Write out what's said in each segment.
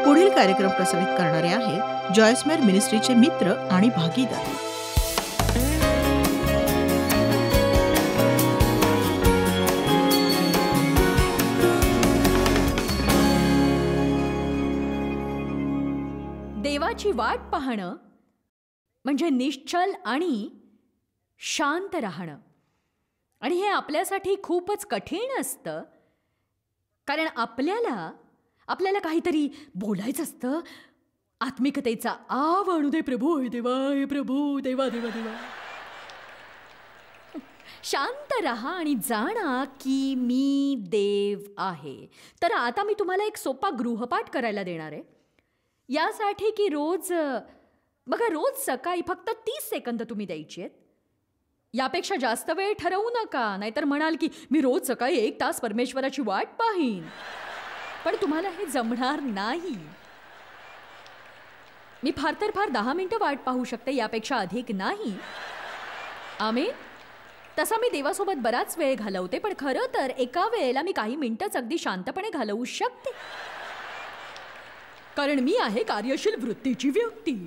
पुढील कार्यक्रम प्रसारित करणारे आहेत जॉयस्मेर मिनिस्ट्रीचे मित्र आणि भागीदार. देवाची वाट पाहणं म्हणजे निश्चल आणि शांत राहणं. आणि हे आपल्यासाठी खूपच कठीण असतं, कारण आपल्याला काहीतरी बोलायचं असतं. आत्मिकतेचा आव आणू दे प्रभू, हे देवा, हे प्रभू, देवा देवा देवा. शांत रहा आणि जाणा की मी देव आहे. तर आता मी तुम्हाला एक सोपा गृहपाठ करायला देणार आहे. यासाठी की रोज सकाळी फक्त 30 सेकंद तुम्ही द्यायची आहेत. यापेक्षा जास्त वेळ ठरवू नका, नाहीतर म्हणाल की मी रोज सकाळी 1 तास परमेश्वराची वाट पाहीन. पण तुम्हाला हे जमणार नाही. मी फार तर फार 10 मिनिटं वाट पाहू शकते, यापेक्षा अधिक नाही. आमेन. तसा मी देवासोबत बराच वेळ घालवते, पण खरं तर एका वेळेला मी काही मिनिटंच अगदी शांतपणे घालवू शकते, कारण मी आहे कार्यशील वृत्तीची व्यक्ती.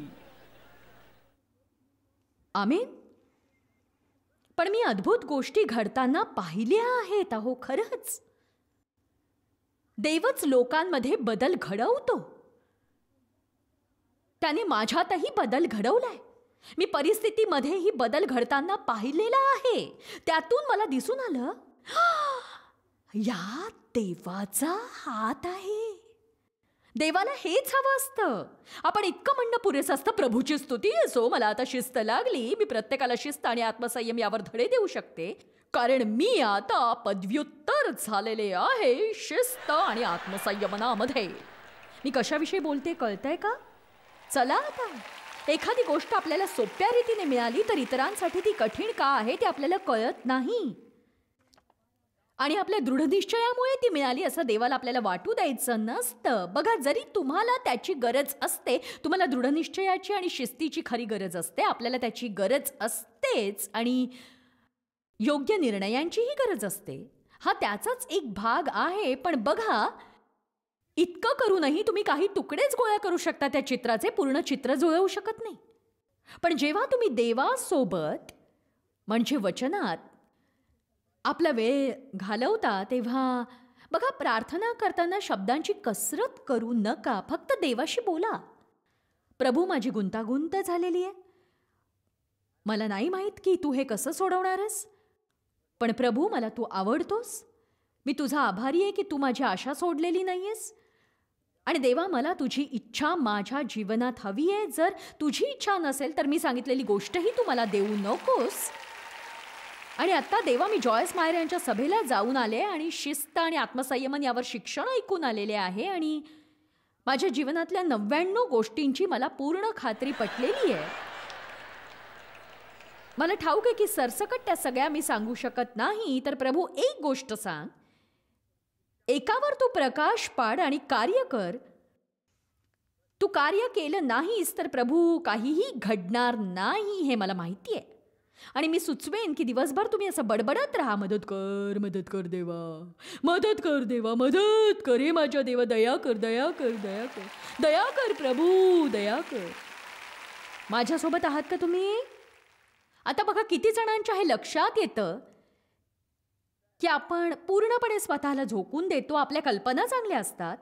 आमेन. पण मी अद्भुत गोष्टी घडताना पाहिल्या आहेत. अहो खरंच, देवच लोकांमध्ये बदल घडवतो. त्याने माझ्यातही बदल घडवलाय. मी परिस्थितीमध्येही बदल घडताना पाहिलेला आहे. त्यातून मला दिसून आलं, या देवाचा हात आहे. देवाला हेच हवं असतं. आपण इतकं म्हणणं पुरेसं असतं, प्रभूची स्तुती असो, मला आता शिस्त लागली, मी प्रत्येकाला शिस्त आणि आत्मसंयम यावर धडे देऊ शकते, कारण मी आता पदव्युत्तर झालेले आहे शिस्त आणि आत्मसंयमनामध्ये. मी कशाविषयी बोलते कळतंय का? चला आता, एखादी गोष्ट आपल्याला सोप्या रीतीने मिळाली तर इतरांसाठी ती कठीण का आहे ते आपल्याला कळत नाही. आणि आपल्या दृढनिश्चयामुळे ती मिळाली असं देवाला आपल्याला वाटू द्यायचं नसतं. बघा, जरी तुम्हाला त्याची गरज असते, तुम्हाला दृढनिश्चयाची आणि शिस्तीची खरी गरज असते, आपल्याला त्याची गरज असतेच, आणि योग्य निर्णयांचीही गरज असते. हा त्याचाच एक भाग आहे. पण बघा, इतकं करूनही तुम्ही काही तुकडेच गोळा करू शकता त्या चित्राचे, पूर्ण चित्र जुळवू शकत नाही. पण जेव्हा तुम्ही देवासोबत म्हणजे वचनात आपला वेळ घालवता, तेव्हा बघा, प्रार्थना करताना शब्दांची कसरत करू नका. फक्त देवाशी बोला. प्रभू, माझी गुंतागुंत झालेली आहे, मला नाही माहीत की तू हे कसं सोडवणार आहेस, पण प्रभू मला तू आवडतोस. मी तुझा आभारी आहे की तू माझी आशा सोडलेली नाहीयेस. आणि देवा, मला तुझी इच्छा माझ्या जीवनात हवी आहे. जर तुझी इच्छा नसेल तर मी सांगितलेली गोष्टही तू मला देऊ नकोस. आणि आता देवा, मी जॉयस मायर यांच्या सभेला जाऊन आले आणि शिस्त आणि आत्मसंयमन यावर शिक्षण ऐकून आलेले आहे, आणि माझ्या जीवनातल्या 99 गोष्टींची मला पूर्ण खात्री पटलेली आहे. मला ठाऊक आहे की सरसकट त्या सगळ्या मी सांगू शकत नाही. तर प्रभू, एक गोष्ट सांग, एकावर तू प्रकाश पाड आणि कार्य कर. तू कार्य केलं नाहीस तर प्रभू काहीही घडणार नाही, हे मला माहिती आहे. आणि मी सुचवेन की दिवसभर तुम्ही असं बडबडत राहा, मदत कर, मदत कर देवा, मदत कर देवा, मदत कर, हे माझ्या देवा, दया कर, दया कर, दया कर, दया कर प्रभू, दया कर. माझ्यासोबत आहात का तुम्ही? आता बघा, किती जणांच्या हे लक्षात येतं की आपण पूर्णपणे स्वतःला झोकून देतो. आपल्या कल्पना चांगल्या असतात,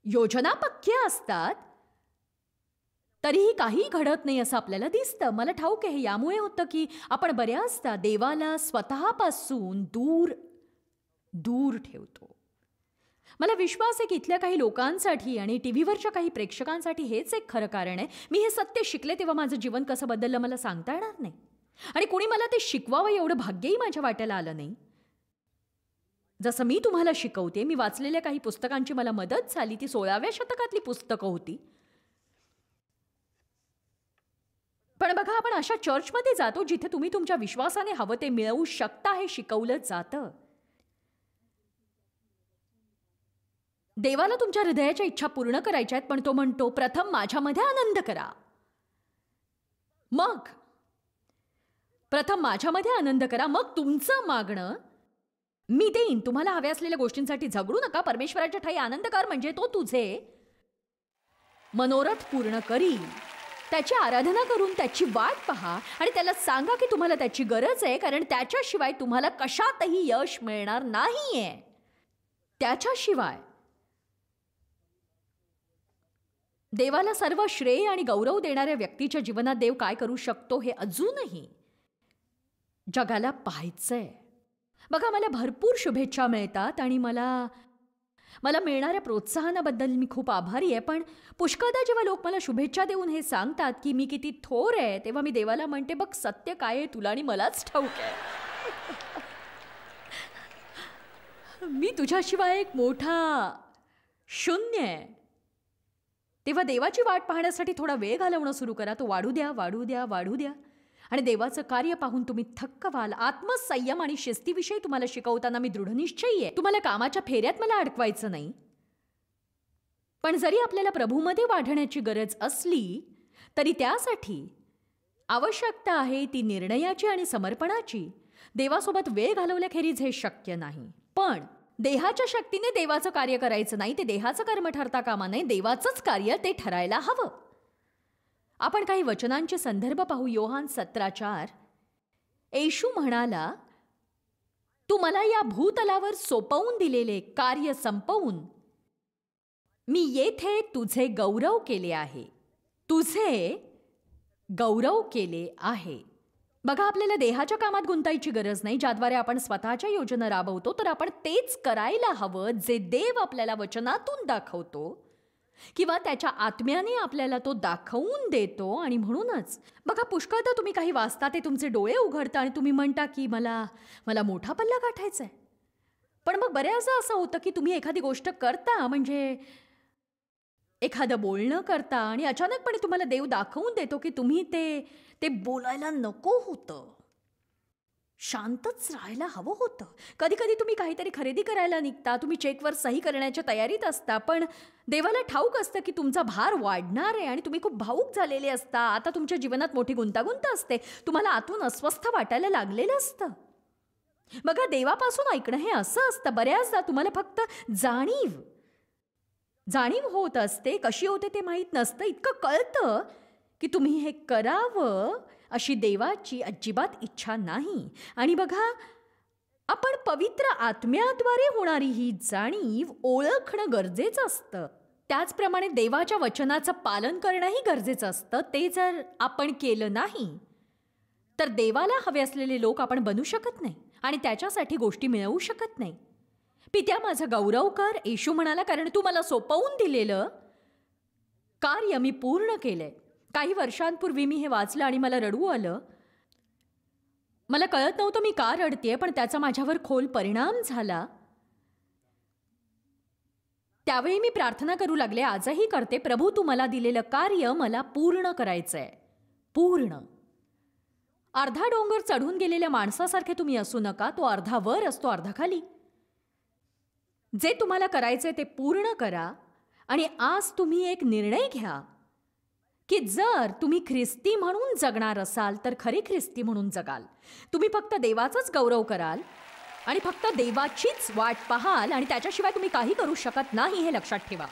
योजना पक्क्या असतात, तरीही काही घडत नाही असं आपल्याला दिसतं. मला ठाऊक आहे, यामुळे होतं की आपण बऱ्याचदा देवाला स्वतःपासून दूर दूर ठेवतो. मला विश्वास आहे की इथल्या काही लोकांसाठी आणि टीव्हीवरच्या काही प्रेक्षकांसाठी हेच एक खरं कारण आहे. मी हे सत्य शिकले तेव्हा माझं जीवन कसं बदललं मला सांगता येणार नाही, आणि कोणी मला ते शिकवावं एवढं भाग्यही माझ्या वाट्याला आलं नाही. जसं मी तुम्हाला शिकवते, मी वाचलेल्या काही पुस्तकांची मला मदत झाली. ती 16व्या शतकातली पुस्तकं होती. पण बघा, आपण अशा चर्चमध्ये जातो जिथे तुम्ही तुमच्या विश्वासाने हवं ते मिळवू शकता हे शिकवलं जातं. देवाला तुमच्या हृदयाच्या इच्छा पूर्ण करायच्या आहेत, पण तो म्हणतो प्रथम माझ्यामध्ये आनंद करा. प्रथम माझ्यामध्ये आनंद करा, मग तुमचं मागणं मी देईन. तुम्हाला हव्या असलेल्या गोष्टींसाठी झगडू नका. परमेश्वराच्या ठाई आनंद कर, म्हणजे तो तुझे मनोरथ पूर्ण करील. त्याची आराधना करून त्याची वाट पहा आणि त्याला सांगा की तुम्हाला त्याची गरज आहे, कारण त्याच्याशिवाय तुम्हाला कशातही यश मिळणार नाहीये. त्याच्याशिवाय देवाला सर्व श्रेय आणि गौरव देणाऱ्या व्यक्तीच्या जीवनात देव काय करू शकतो हे अजूनही जगाला पाहायचंय. बघा, मला भरपूर शुभेच्छा मिळतात आणि मला मिळणाऱ्या प्रोत्साहनाबद्दल मी खूप आभारी आहे. पण पुष्कळदा जेव्हा लोक मला शुभेच्छा देऊन हे सांगतात की मी किती थोर आहे, तेव्हा मी देवाला म्हणते, बघ सत्य काय आहे तुला आणि मलाच ठाऊक आहे. मी तुझ्याशिवाय एक मोठा शून्य आहे. तेव्हा देवाची वाट पाहण्यासाठी थोडा वेळ घालवणं सुरू करा. तो वाढू द्या, वाढू द्या, वाढू द्या. आणि देवाचं कार्य पाहून तुम्ही थक्क व्हाल. आत्मसंयम आणि शिस्तीविषयी तुम्हाला शिकवताना मी दृढनिश्चयी आहे. तुम्हाला कामाच्या फेऱ्यात मला अडकवायचं नाही. पण जरी आपल्याला प्रभूमध्ये वाढण्याची गरज असली तरी त्यासाठी आवश्यकता आहे ती निर्णयाची आणि समर्पणाची. देवासोबत वेळ घालवल्याखेरीज हे शक्य नाही. पण देहाच्या शक्तीने देवाचं कार्य करायचं नाही. ते देहाचं कर्म ठरता कामा नये. देवाचंच कार्य ते ठरायला हवं. आपण काही वचनांचे संदर्भ पाहू. योहान 17:4. येशू म्हणाला, तू मला या भूतलावर सोपवून दिलेले कार्य संपवून मी येथे तुझे गौरव केले आहे. तुझे गौरव केले आहे. बघा, आपल्याला देहाच्या कामात गुंतायची गरज नाही, ज्याद्वारे आपण स्वतःच्या योजना राबवतो. तर आपण तेच करायला हवं जे देव आपल्याला वचनातून दाखवतो किंवा त्याच्या आत्म्याने आपल्याला तो दाखवून देतो. आणि म्हणूनच बघा, पुष्कळदा तुम्ही काही वाचता, ते तुमचे डोळे उघडता आणि तुम्ही म्हणता की मला मोठा पल्ला गाठायचा आहे. पण मग बऱ्याचदा असं होतं की तुम्ही एखादी गोष्ट करता, म्हणजे एखादं बोलणं करता, आणि अचानकपणे तुम्हाला देव दाखवून देतो की तुम्ही ते बोलायला नको होतं, शांतच राहायला हवं होतं. कधी कधी तुम्ही काहीतरी खरेदी करायला निघता, तुम्ही चेकवर सही करण्याच्या तयारीत असता, पण देवाला ठाऊक असतं की तुमचा भार वाढणार आहे आणि तुम्ही खूप भावूक झालेले असता. आता तुमच्या जीवनात मोठी गुंतागुंत असते, तुम्हाला आतून अस्वस्थ वाटायला लागलेलं असतं. बघा, देवापासून ऐकणं हे असं असतं. बऱ्याचदा तुम्हाला फक्त जाणीव होत असते. कशी होते ते माहीत नसतं. इतकं कळतं की तुम्ही हे करावं अशी देवाची अजिबात इच्छा नाही. आणि बघा, आपण पवित्र आत्म्याद्वारे होणारी ही जाणीव ओळखणं गरजेचं असतं. त्याचप्रमाणे देवाच्या वचनाचं पालन करणंही गरजेचं असतं. ते जर आपण केलं नाही तर देवाला हवे असलेले लोक आपण बनू शकत नाही आणि त्याच्यासाठी गोष्टी मिळवू शकत नाही. पित्या, माझा गौरव कर, येशू म्हणाला, कारण तू मला सोपवून दिलेलं कार्य मी पूर्ण केलंय. काही वर्षांपूर्वी मी हे वाचलं आणि मला रडू आलं. मला कळत नव्हतं मी का रडतेय, पण त्याचा माझ्यावर खोल परिणाम झाला. त्यावेळी मी प्रार्थना करू लागले, आजही करते, प्रभू तू मला दिलेलं कार्य मला पूर्ण करायचंय. पूर्ण. अर्धा डोंगर चढून गेलेल्या माणसासारखे तुम्ही असू नका. तो अर्धा वर असतो, अर्धा खाली. जे तुम्हाला करायचंय ते पूर्ण करा. आणि आज तुम्ही एक निर्णय घ्या की जर तुम्ही ख्रिस्ती म्हणून जगणार असाल तर खरे ख्रिस्ती म्हणून जगाल. तुम्ही फक्त देवाचाच गौरव कराल आणि फक्त देवाचीच वाट पाहाल आणि त्याच्याशिवाय तुम्ही काही करू शकत नाही, हे लक्षात ठेवा.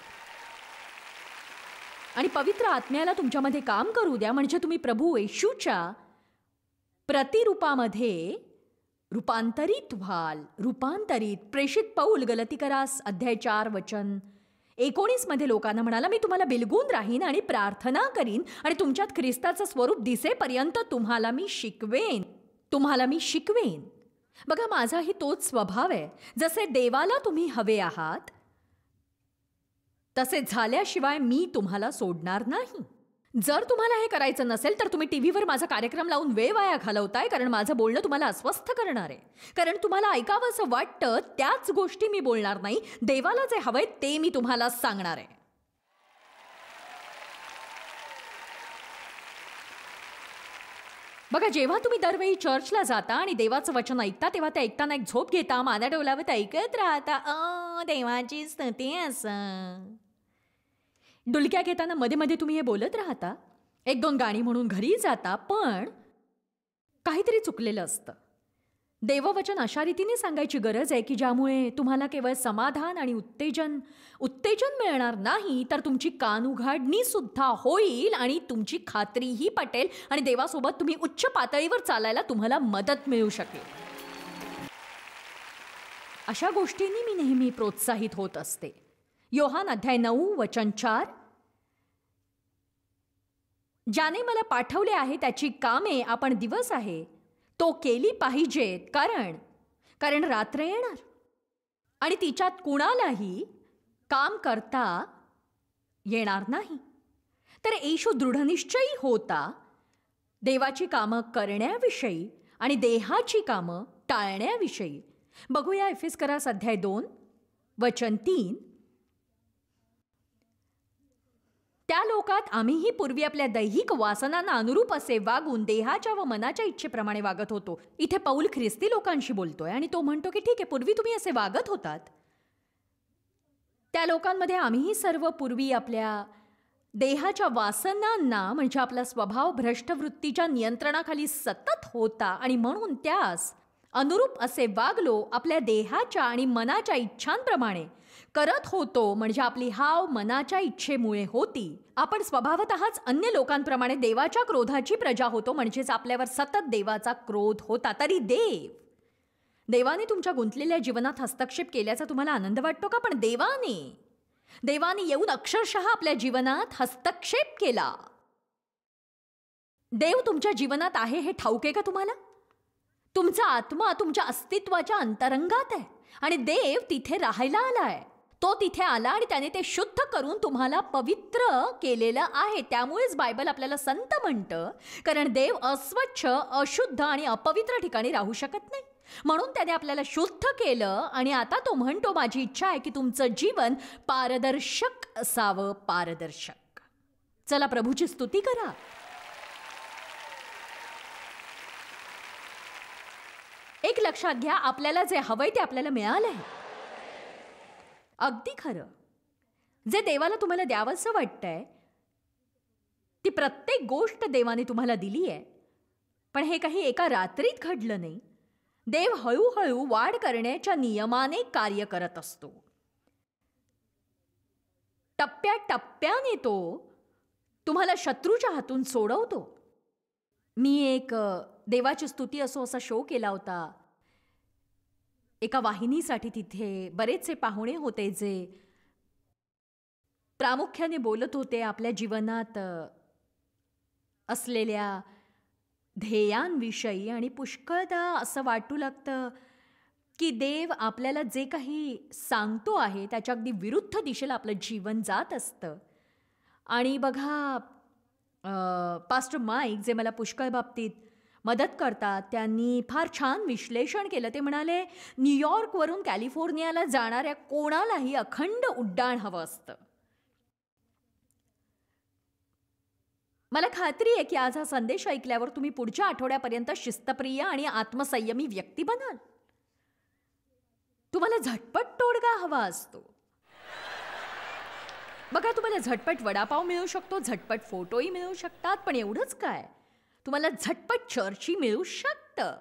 आणि पवित्र आत्म्याला तुमच्यामध्ये काम करू द्या, म्हणजे तुम्ही प्रभू येशूच्या प्रतिरूपामध्ये रूपांतरित व्हाल. रूपांतरित. प्रेषित पौल गलतीकरास 4:19 मध्ये लोकांना म्हणाला, मी तुम्हाला बिलगून राहीन आणि प्रार्थना करीन आणि तुमच्यात ख्रिस्ताचं स्वरूप दिसेपर्यंत तुम्हाला मी शिकवेन. बघा, माझाही तोच स्वभाव आहे. जसे देवाला तुम्ही हवे आहात तसे झाल्याशिवाय मी तुम्हाला सोडणार नाही. जर तुम्हाला हे करायचं नसेल तर तुम्ही टीव्हीवर माझा कार्यक्रम लावून वेळ वाया घालवताय, कारण माझं बोलणं तुम्हाला अस्वस्थ करणार आहे. कारण तुम्हाला ऐकावंसं वाटतं त्याच गोष्टी मी बोलणार नाही. देवाला जे हवंय ते मी तुम्हाला सांगणार आहे. बघा, जेव्हा तुम्ही दरवेळी चर्चला जाता आणि देवाचं वचन ऐकता तेव्हा ते ऐकताना एक झोप घेता, माना डोलावत ऐकत राहता, देवाची स्तुती असं. डुलक्या घेताना मध्ये मध्ये तुम्ही हे बोलत राहता, 1-2 गाणी म्हणून घरी जाता, पण काहीतरी चुकलेलं असतं. देववचन अशा रीतीने सांगायची गरज आहे की ज्यामुळे तुम्हाला केवळ समाधान आणि उत्तेजन मिळणार नाही, तर तुमची कानउघाडणी सुद्धा होईल आणि तुमची खात्रीही पटेल आणि देवासोबत तुम्ही उच्च पातळीवर चालायला तुम्हाला मदत मिळू शकेल. अशा गोष्टींनी मी नेहमी प्रोत्साहित होत असते. योहान अध्याय 9 वचन 4, ज्याने मला पाठवले आहे त्याची कामे आपण दिवस आहे तो केली पाहिजेत, कारण रात्र येणार आणि तिच्यात कुणालाही काम करता येणार नाही. तर येशू दृढनिश्चयी होता देवाची कामं करण्याविषयी आणि देहाची कामं टाळण्याविषयी. बघूया एफेसकरास अध्याय 2 वचन 3. त्या लोकात आम्हीही पूर्वी आपल्या दैहिक वासनांना अनुरूप असे वागून देहाच्या व मनाच्या इच्छेप्रमाणे वागत होतो. इथे पौल ख्रिस्ती लोकांशी बोलतोय आणि तो म्हणतो की ठीक आहे, पूर्वी तुम्ही असे वागत होतात. त्या लोकांमध्ये आम्हीही सर्व पूर्वी आपल्या देहाच्या वासनांना म्हणजे आपला स्वभाव भ्रष्ट वृत्तीच्या नियंत्रणाखाली सतत होता आणि म्हणून त्यास अनुरूप असे वागलो, आपल्या देहाच्या आणि मनाच्या इच्छांप्रमाणे करत होतो. म्हणजे आपली हाव मनाच्या इच्छेमुळे होती. आपण स्वभावतःच अन्य लोकांप्रमाणे देवाच्या क्रोधाची प्रजा होतो, म्हणजेच आपल्यावर सतत देवाचा क्रोध होता. तरी देवाने तुमच्या गुंतलेल्या जीवनात हस्तक्षेप केल्याचा तुम्हाला आनंद वाटतो का? पण देवाने येऊन अक्षरशः आपल्या जीवनात हस्तक्षेप केला. देव तुमच्या जीवनात आहे हे ठाऊक आहे का तुम्हाला? तुमचा आत्मा तुमच्या अस्तित्वाच्या अंतरंगात आहे आणि देव तिथे राहायला आलाय. तो तिथे आला आणि त्याने ते शुद्ध करून तुम्हाला पवित्र केलेलं आहे. त्यामुळेच बायबल आपल्याला संत म्हणतं, कारण देव अस्वच्छ, अशुद्ध आणि अपवित्र ठिकाणी राहू शकत नाही. म्हणून त्याने आपल्याला शुद्ध केलं आणि आता तो म्हणतो, माझी इच्छा आहे की तुमचं जीवन पारदर्शक असावं. पारदर्शक. चला प्रभूची स्तुती करा. एक लक्षात घ्या, आपल्याला जे हवंय ते आपल्याला मिळालंय. अगदी खरं. जे देवाला तुम्हाला द्यावंसं वाटतंय ती प्रत्येक गोष्ट देवाने तुम्हाला दिली आहे. पण हे काही एका रात्रीत घडलं नाही. देव हळूहळू वाढ करण्याच्या नियमाने कार्य करत असतो. टप्प्याटप्प्याने तो तुम्हाला शत्रूच्या हातून सोडवतो. मी एक देवाची स्तुती असो असा शो केला होता एका वाहिनीसाठी. तिथे बरेचसे पाहुणे होते जे प्रामुख्याने बोलत होते आपल्या जीवनात असलेल्या ध्येयांविषयी. आणि पुष्कळदा असं वाटू लागतं की देव आपल्याला जे काही सांगतो आहे त्याच्या अगदी विरुद्ध दिशेला आपलं जीवन जात असतं. आणि बघा, पास्टर माईक जे मला पुष्कळ बाबतीत मदत करतात, त्यांनी फार छान विश्लेषण केलं. ते म्हणाले, न्यूयॉर्कवरून कॅलिफोर्नियाला जाणाऱ्या कोणालाही अखंड उड्डाण हवं असतं. मला खात्री आहे की आज हा संदेश ऐकल्यावर तुम्ही पुढच्या आठवड्यापर्यंत शिस्तप्रिय आणि आत्मसंयमी व्यक्ती बनाल. तुम्हाला झटपट तोडगा हवा असतो. बघा, तुम्हाला झटपट वडापाव मिळू शकतो, झटपट फोटोही मिळू शकतात, पण एवढंच काय, तुम्हाला झटपट चर्चही मिळू शकतं.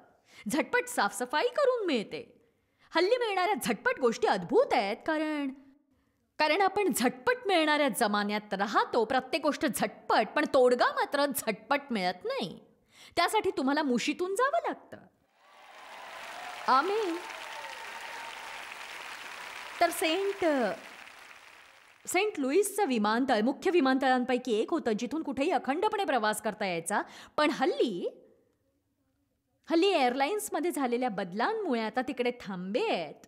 झटपट साफसफाई करून मिळते. हल्ली मिळणाऱ्या झटपट गोष्टी अद्भुत आहेत, कारण आपण झटपट मिळणाऱ्या जमान्यात राहतो. प्रत्येक गोष्ट झटपट, पण तोडगा मात्र झटपट मिळत नाही. त्यासाठी तुम्हाला मुशीतून जावं लागतं. आमेन. तर सेंट लुईसचं विमानतळ मुख्य विमानतळांपैकी एक होतं जिथून कुठेही अखंडपणे प्रवास करता यायचा. पण हल्ली एअरलाईन्समध्ये झालेल्या बदलांमुळे आता तिकडे थांबे आहेत.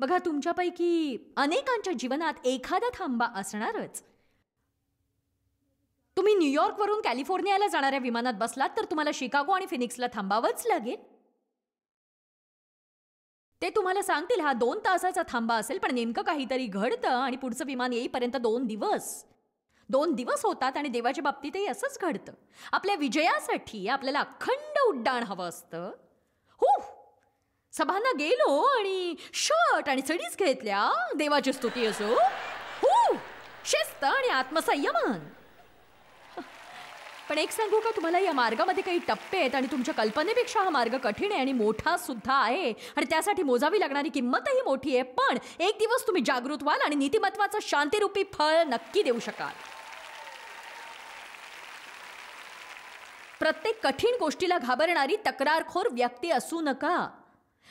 बघा, तुमच्यापैकी अनेकांच्या जीवनात एखादा थांबा असणारच. तुम्ही न्यूयॉर्कवरून कॅलिफोर्नियाला जाणाऱ्या विमानात बसलात तर तुम्हाला शिकागो आणि फिनिक्सला थांबावंच लागेल. ते तुम्हाला सांगतील हा 2 तासाचा थांबा असेल, पण नेमकं काहीतरी घडतं आणि पुढचं विमान येईपर्यंत 2 दिवस होतात. आणि देवाच्या बाबतीतही असंच घडतं. आपल्या विजयासाठी आपल्याला अखंड उड्डाण हवं असतं. सभांना गेलो आणि शर्ट आणि सडीच घेतल्या, देवाची स्तुती असो. शिस्त आणि आत्मसंयमन. पण एक सांगू का तुम्हाला, या मार्गामध्ये काही टप्पे आहेत आणि तुमच्या कल्पनेपेक्षा हा मार्ग कठीण आहे आणि मोठा सुद्धा आहे आणि त्यासाठी मोजावी लागणारी किंमतही मोठी आहे. पण एक दिवस तुम्ही जागृत व्हाल आणि नीतिमत्वाचं शांतिरूपी फळ नक्की देऊ शकाल. प्रत्येक कठीण गोष्टीला घाबरणारी तक्रारखोर व्यक्ती असू नका.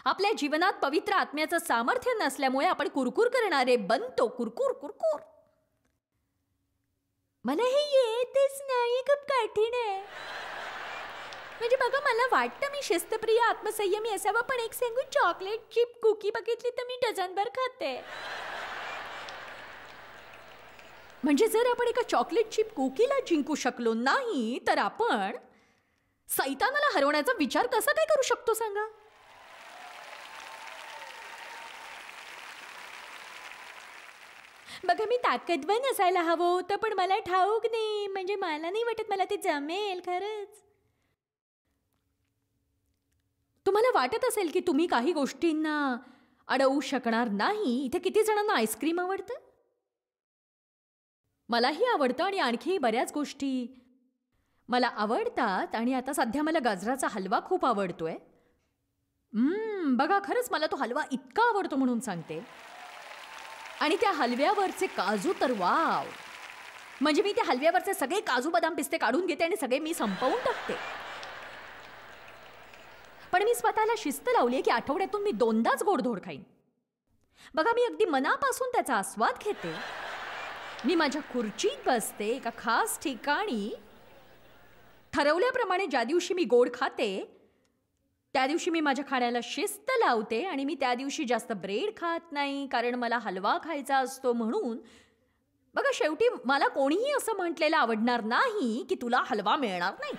आपल्या जीवनात पवित्र आत्म्याचं सामर्थ्य नसल्यामुळे आपण कुरकुर करणारे बनतो. कुरकुर कुरकुर. मला हे येतच नाही, खूप कठीण आहे. म्हणजे बघा, मला वाटतं मी शिस्तप्रिय आत्मसंयमी असावं, पण एक सांगू, चॉकलेट चिप कुकी बघितली तर मी डझनभर खाते. म्हणजे जर आपण एका चॉकलेट चिप कुकीला जिंकू शकलो नाही तर आपण सैतानाला हरवण्याचा विचार कसा काय करू शकतो सांगा. बघा, मी ताकदवान असायला हवं होतं, पण मला ठाऊक नाही. म्हणजे मला नाही वाटत मला ते जमेल खरंच. तुम्हाला वाटत असेल की तुम्ही काही गोष्टींना अडवू शकणार नाही. इथे किती जणांना आईस्क्रीम आवडतं? मलाही आवडतं आणि आणखी बऱ्याच गोष्टी मला आवडतात. आणि आता सध्या मला गाजराचा हलवा खूप आवडतोय. बघा, खरंच मला तो हलवा इतका आवडतो म्हणून सांगते. आणि त्या हलव्यावरचे काजू तर वाव. म्हणजे मी त्या हलव्यावरचे सगळे काजू बदाम पिस्ते काढून घेते आणि सगळे मी संपवून टाकते. पण मी स्वतःला शिस्त लावली की आठवड्यातून मी 2दाच गोडधोड खाईन. बघा, मी अगदी मनापासून त्याचा आस्वाद घेते. मी माझ्या खुर्चीत बसते एका खास ठिकाणी. ठरवल्याप्रमाणे ज्या दिवशी मी गोड खाते त्या दिवशी मी माझ्या खाण्याला शिस्त लावते आणि मी त्या दिवशी जास्त ब्रेड खात नाही, कारण मला हलवा खायचा असतो म्हणून. बघा, शेवटी मला कोणीही असं म्हटलेलं आवडणार नाही की तुला हलवा मिळणार नाही.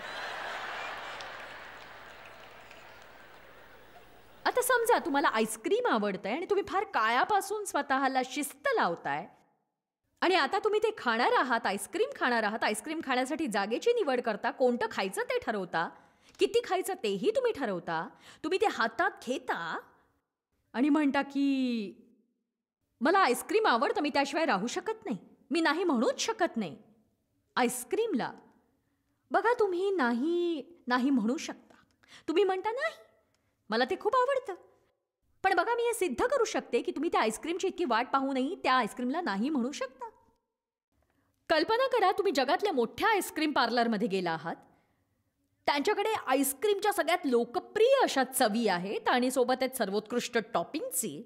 आता समजा तुम्हाला आईस्क्रीम आवडतंय आणि तुम्ही फार काळापासून स्वतःला शिस्त लावताय आणि आता तुम्ही ते खाणार आहात, आईस्क्रीम खाणार आहात. आईस्क्रीम खाण्यासाठी जागेची निवड करता, कोणतं खायचं ते ठरवता, किती खायचं तेही तुम्ही ठरवता. तुम्ही ते हातात घेता आणि म्हणता की मला आईस्क्रीम आवडतं, मी त्याशिवाय राहू शकत नाही, मी नाही म्हणूच शकत नाही आईस्क्रीमला. बघा, तुम्ही नाही नाही म्हणू शकता. तुम्ही म्हणता नाही, मला ते खूप आवडतं. पण बघा, मी हे सिद्ध करू शकते की तुम्ही त्या आईस्क्रीमची इतकी वाट पाहूनही त्या आईस्क्रीमला नाही म्हणू शकता. कल्पना करा, तुम्ही जगातल्या मोठ्या आईस्क्रीम पार्लरमध्ये गेला आहात. त्यांच्याकडे आईस्क्रीमच्या सगळ्यात लोकप्रिय अशा चवी आहेत आणि सोबत आहेत सर्वोत्कृष्ट टॉपिंगची.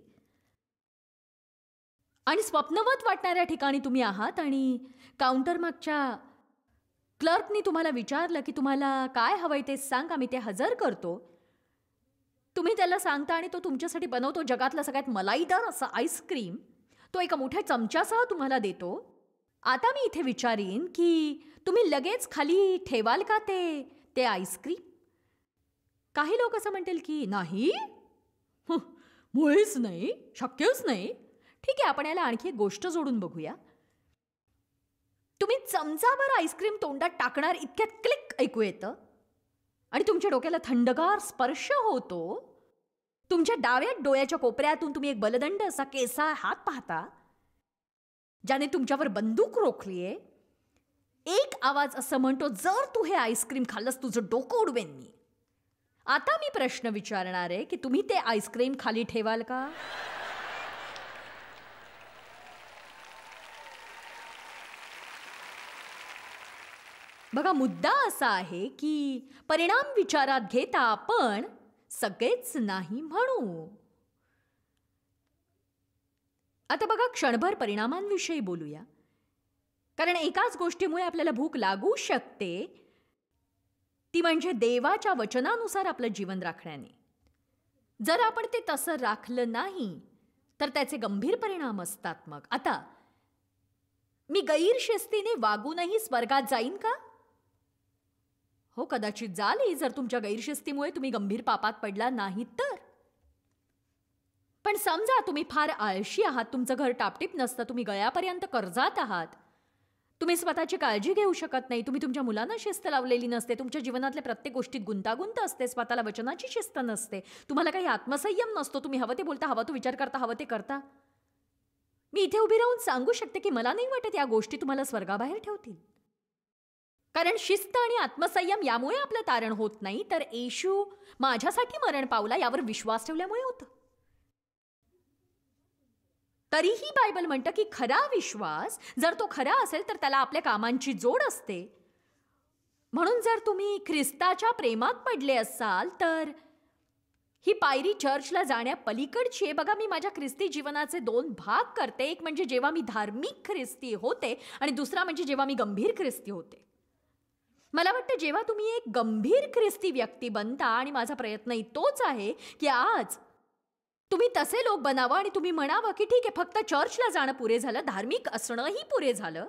आणि स्वप्नवत वाटणाऱ्या ठिकाणी तुम्ही आहात आणि काउंटरमागच्या क्लर्कनी तुम्हाला विचारलं की तुम्हाला काय हवंय ते सांगा, मी ते हजर करतो. तुम्ही त्याला सांगता आणि तो तुमच्यासाठी बनवतो जगातला सगळ्यात मलाईदार असा आईस्क्रीम. तो एका मोठ्या चमच्यासह तुम्हाला देतो. आता मी इथे विचारीन की तुम्ही लगेच खाली ठेवाल का ते आईस्क्रीम? काही लोक असं म्हणतील की नाही, मुळीच नाही, शक्यच नाही. ठीक आहे, आपण याला आणखी एक गोष्ट जोडून बघूया. तुम्ही चमचाभर आईस्क्रीम तोंडात टाकणार इतक्यात क्लिक ऐकू येतं आणि तुमच्या डोक्याला थंडगार स्पर्श होतो. तुमच्या डाव्या डोळ्याच्या कोपऱ्यातून तुम्ही एक बलदंड असा केसा हात पाहता ज्याने तुमच्यावर बंदूक रोखलीये. एक आवाज असं म्हणतो, जर तू हे आईस्क्रीम खाल्लंस तुझं डोकं उडवेन मी. आता मी प्रश्न विचारणार आहे की तुम्ही ते आईस्क्रीम खाली ठेवाल का? बघा, मुद्दा असा आहे की परिणाम विचारात घेता आपण सगळेच नाही म्हणू. आता बघा, क्षणभर परिणामांविषयी बोलूया. कारण एकाच गोष्टीमुळे आपल्याला भूक लागू शकते, ती म्हणजे देवाच्या वचनानुसार आपलं जीवन राखण्याने. जर आपण ते तसं राखलं नाही तर त्याचे गंभीर परिणाम असतात. मग आता मी गैरशिस्तीने वागूनही स्वर्गात जाईन का? हो, कदाचित जाली, जर तुमच्या गैरशिस्तीमुळे तुम्ही गंभीर पापात पडला नाही तर. पण समजा तुम्ही फार आळशी आहात, तुमचं घर टापटीप नसतं, तुम्ही गळ्यापर्यंत कर्जात आहात, तुम्ही स्वतःची काळजी घेऊ शकत नाही, तुम्ही तुमच्या मुलांना शिस्त लावलेली नसते, तुमच्या जीवनातल्या प्रत्येक गोष्टीत गुंतागुंत असते, स्वतःला वचनाची शिस्त नसते, तुम्हाला काही आत्मसंयम नसतो, तुम्ही हवं ते बोलता, हवं तो विचार करता, हवं ते करता. मी इथे उभी राहून सांगू शकते की मला नाही वाटत या गोष्टी तुम्हाला स्वर्गाबाहेर ठेवतील. कारण शिस्त आणि आत्मसंयम यामुळे आपलं तारण होत नाही, तर येशू माझ्यासाठी मरण पावला यावर विश्वास ठेवल्यामुळे होतं. तरीही बायबल म्हणतं की खरा विश्वास जर तो खरा असेल तर त्याला आपल्या कामांची जोड असते. म्हणून जर तुम्ही ख्रिस्ताच्या प्रेमात पडले असाल तर ही पायरी चर्चला जाण्या पलीकडची आहे. बघा, मी माझ्या ख्रिस्ती जीवनाचे 2 भाग करते. एक म्हणजे जेव्हा मी धार्मिक ख्रिस्ती होते आणि दुसरा म्हणजे जेव्हा मी गंभीर ख्रिस्ती होते. मला वाटतं जेव्हा तुम्ही एक गंभीर ख्रिस्ती व्यक्ती बनता, आणि माझा प्रयत्न तोच आहे की आज तुम्ही तसे लोक बनावं आणि तुम्ही म्हणावं की ठीक आहे, फक्त चर्चला जाणं पुरे झालं, धार्मिक असणंही पुरे झालं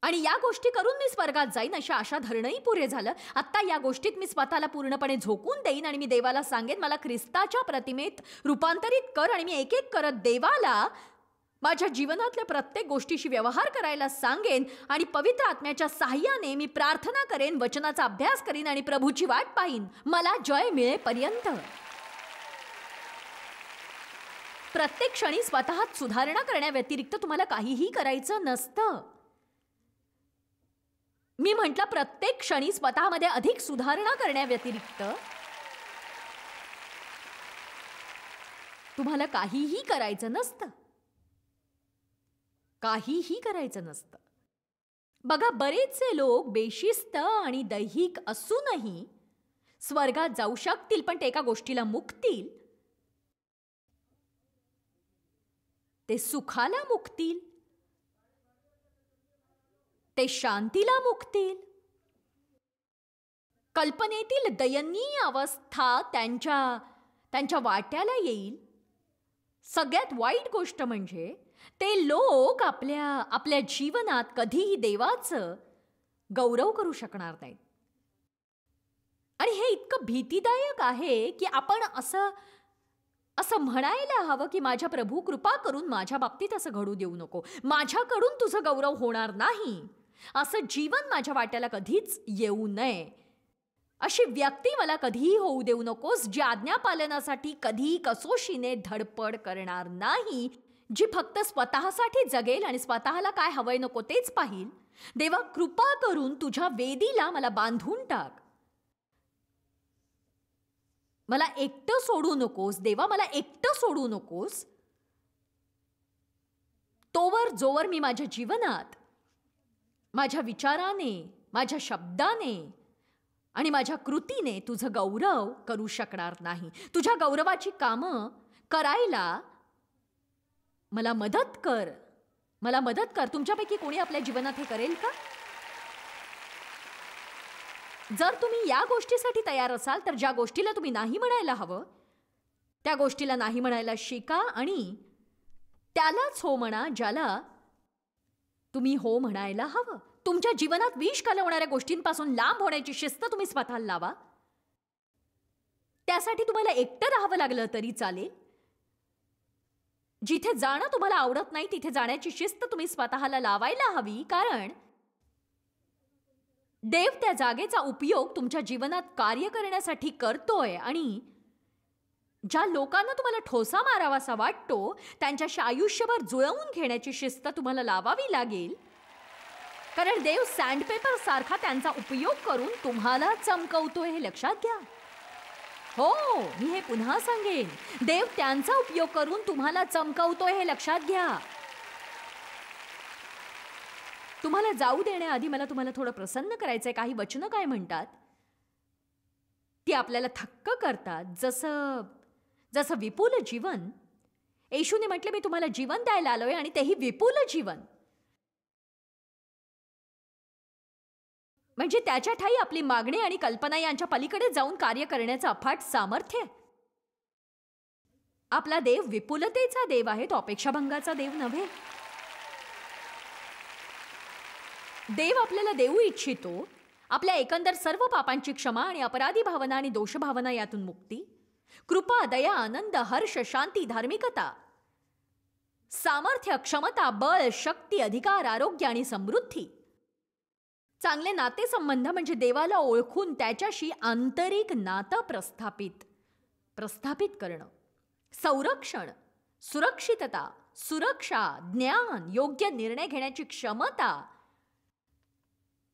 आणि या गोष्टी करून मी स्वर्गात जाईन अशा आशा धरणंही पुरे झालं. आत्ता या गोष्टीत मी स्वतःला पूर्णपणे झोकून देईन आणि मी देवाला सांगेन मला ख्रिस्ताच्या प्रतिमेत रूपांतरित कर, आणि मी एक एक करत देवाला माझ्या जीवनातल्या प्रत्येक गोष्टीशी व्यवहार करायला सांगेन आणि पवित्र आत्म्याच्या साहाय्याने मी प्रार्थना करेन, वचनाचा अभ्यास करीन आणि प्रभूची वाट पाहीन मला जय मिळेपर्यंत. प्रत्येक क्षणी स्वतःत सुधारणा करण्याव्यतिरिक्त तुम्हाला काहीही करायचं नसतं. मी म्हटलं प्रत्येक क्षणी स्वतःमध्ये अधिक सुधारणा करण्याव्यतिरिक्त तुम्हाला काहीही करायचं नसतं. काहीही करायचं नसतं. बघा, बरेचसे लोक बेशिस्त आणि दैहिक असूनही स्वर्गात जाऊ शकतील, पण ते एका गोष्टीला मुकतील. ते सुखाला मुकतील, ते शांतीला मुकतील. कल्पनेतील दयनीय अवस्था त्यांच्या वाट्याला येईल. सगळ्यात वाईट गोष्ट म्हणजे ते लोक आपल्या जीवनात कधीही देवाचं गौरव करू शकणार नाहीत. आणि हे इतकं भीतीदायक आहे की आपण असं म्हणायला हवं की माझ्या प्रभू कृपा करून माझ्या बाबतीत असं घडू देऊ नको, माझ्याकडून तुझं गौरव होणार नाही, असं जीवन माझ्या वाट्याला कधीच येऊ नये, अशी व्यक्ती मला कधीही होऊ देऊ नकोस, जी आज्ञापालनासाठी कधीही कसोशीने धडपड करणार नाही, जी फक्त स्वतःसाठी जगेल आणि स्वतःला काय हवंय नको तेच पाहिल. देवा, कृपा करून तुझ्या वेदीला मला बांधून टाक. मला एकटं सोडू नकोस देवा, मला एकटं सोडू नकोस. जोवर मी माझ्या जीवनात माझ्या विचाराने, माझ्या शब्दाने आणि माझ्या कृतीने तुझं गौरव करू शकणार नाही. तुझ्या गौरवाची कामं करायला मला मदत कर. तुमच्यापैकी कोणी आपल्या जीवनात हे करेल का? जर तुम्ही या गोष्टीसाठी तयार असाल तर ज्या गोष्टीला तुम्ही नाही म्हणायला हवं त्या गोष्टीला नाही म्हणायला शिका आणि त्यालाच हो म्हणा ज्याला तुम्ही हो म्हणायला हवं. तुमच्या जीवनात विष घालवणाऱ्या गोष्टींपासून लांब होण्याची शिस्त तुम्ही स्वतःला लावा. त्यासाठी तुम्हाला एकटं राहावं लागलं तरी चालेल. जिथे जाणं तुम्हाला आवडत नाही तिथे जाण्याची शिस्त तुम्ही स्वतःला लावायला हवी, कारण देव त्या जागेचा उपयोग तुमच्या जीवनात कार्य करण्यासाठी करतोय. आणि ज्या लोकांना तुम्हाला ठोसा मारावासा वाटतो त्यांच्याशी आयुष्यभर जुळवून घेण्याची शिस्त तुम्हाला लावावी लागेल, कारण देव सँडपेपर सारखा त्यांचा उपयोग करून तुम्हाला चमकवतोय, हे लक्षात घ्या. हो, मी हे पुन्हा सांगेन, देव त्यांचा उपयोग करून तुम्हाला चमकवतोय, हे लक्षात घ्या. तुम्हाला जाऊ देण्याआधी मला तुम्हाला थोडं प्रसन्न करायचंय. काही वचनं काय म्हणतात ती आपल्याला थक्क करतात. जसं विपुल जीवन, येशूने म्हटले मी तुम्हाला जीवन द्यायला आलोय आणि तेही विपुल जीवन. म्हणजे त्याच्या ठाई आपली मागणी आणि कल्पना यांच्या पलीकडे जाऊन कार्य करण्याचं अफाट सामर्थ्य. आपला देव विपुलतेचा देव आहे, तो अपेक्षाभंगाचा देव नव्हे. देव आपल्याला देऊ इच्छितो आपल्या एकंदर सर्व पापांची क्षमा आणि अपराधी भावना आणि दोषभावना यातून मुक्ती, कृपा, दया, आनंद, हर्ष, शांती, धार्मिकता, सामर्थ्य, क्षमता, बळ, शक्ती, अधिकार, आरोग्य आणि समृद्धी. चांगले नातेसंबंध म्हणजे देवाला ओळखून त्याच्याशी आंतरिक नातं प्रस्थापित करणं, संरक्षण, सुरक्षितता, सुरक्षा, ज्ञान, योग्य निर्णय घेण्याची क्षमता,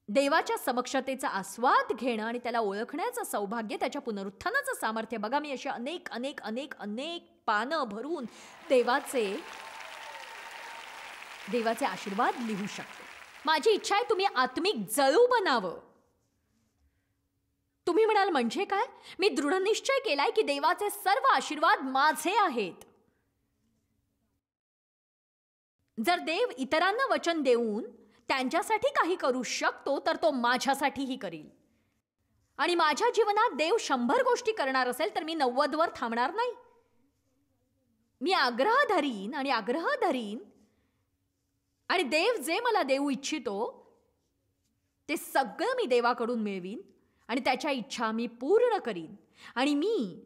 देवाच्या समक्षतेचा आस्वाद घेणं आणि त्याला ओळखण्याचं सौभाग्य, त्याच्या पुनरुत्थानाचं सामर्थ्य. बघा, मी अशी अनेक अनेक अनेक अनेक पानं भरून देवाचे आशीर्वाद लिहू शकते. माझी इच्छा आहे तुम्ही आत्मिक जळू बनावं. तुम्ही म्हणाल म्हणजे काय? मी दृढ निश्चय केलाय की देवाचे सर्व आशीर्वाद माझे आहेत. जर देव इतरांना वचन देऊन त्यांच्यासाठी काही करू शकतो तर तो माझ्यासाठीही करील. आणि माझ्या जीवनात देव 100 गोष्टी करणार असेल तर मी 90 वर थांबणार नाही. मी आग्रह धरीन आणि देव जे मला देऊ इच्छितो ते सगळं मी देवाकडून मिळवीन आणि त्याच्या इच्छा मी पूर्ण करीन. आणि मी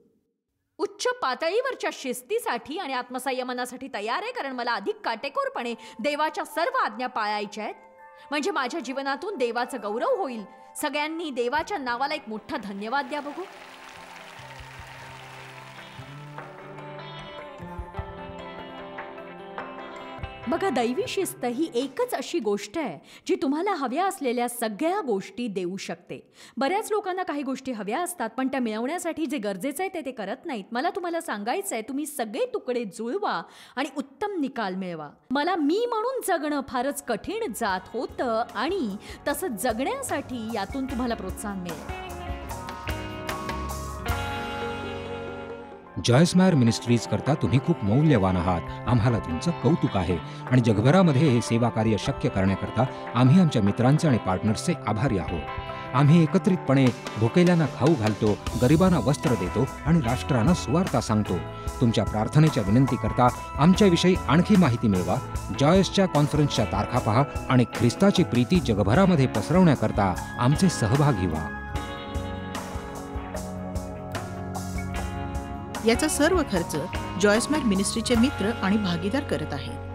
उच्च पातळीवरच्या शिस्तीसाठी आणि आत्मसंयमनासाठी तयार आहे, कारण मला अधिक काटेकोरपणे देवाच्या सर्व आज्ञा पाळायच्या आहेत. म्हणजे माझ्या जीवनातून देवाचं गौरव होईल. सगळ्यांनी देवाच्या नावाला एक मोठा धन्यवाद द्या बघू. बघा, दैवी शिस्त ही एकच अशी गोष्ट आहे जी तुम्हाला हव्या असलेल्या सगळ्या गोष्टी देऊ शकते. बऱ्याच लोकांना काही गोष्टी हव्या असतात पण त्या मिळवण्यासाठी जे गरजेचं आहे ते करत नाहीत. मला तुम्हाला सांगायचं आहे, तुम्ही सगळे तुकडे जुळवा आणि उत्तम निकाल मिळवा. मला मी म्हणून जगणं फारच कठीण जात होतं आणि तसं जगण्यासाठी यातून तुम्हाला प्रोत्साहन मिळेल. जॉयस्मायर मिनिस्ट्रीज करता तुम्ही खूप मौल्यवान आहात. आम्हाला तुमचं कौतुक आहे आणि जगभरामध्ये हे सेवा कार्य शक्य करण्याकरता आम्ही आमच्या मित्रांचे आणि पार्टनर्सचे आभारी आहोत. आम्ही एकत्रितपणे भुकेल्यांना खाऊ घालतो, गरिबांना वस्त्र देतो आणि राष्ट्रांना सुवार्ता सांगतो. तुमच्या प्रार्थनेच्या विनंती करता आमच्याविषयी आणखी माहिती मिळवा. जॉयसच्या कॉन्फरन्सच्या तारखा पहा आणि ख्रिस्ताची प्रीती जगभरामध्ये पसरवण्याकरता आमचे सहभागी व्हा. याचा सर्व खर्च जॉयस्मॅर मिनिस्ट्रीचे मित्र आणि भागीदार करत आहेत.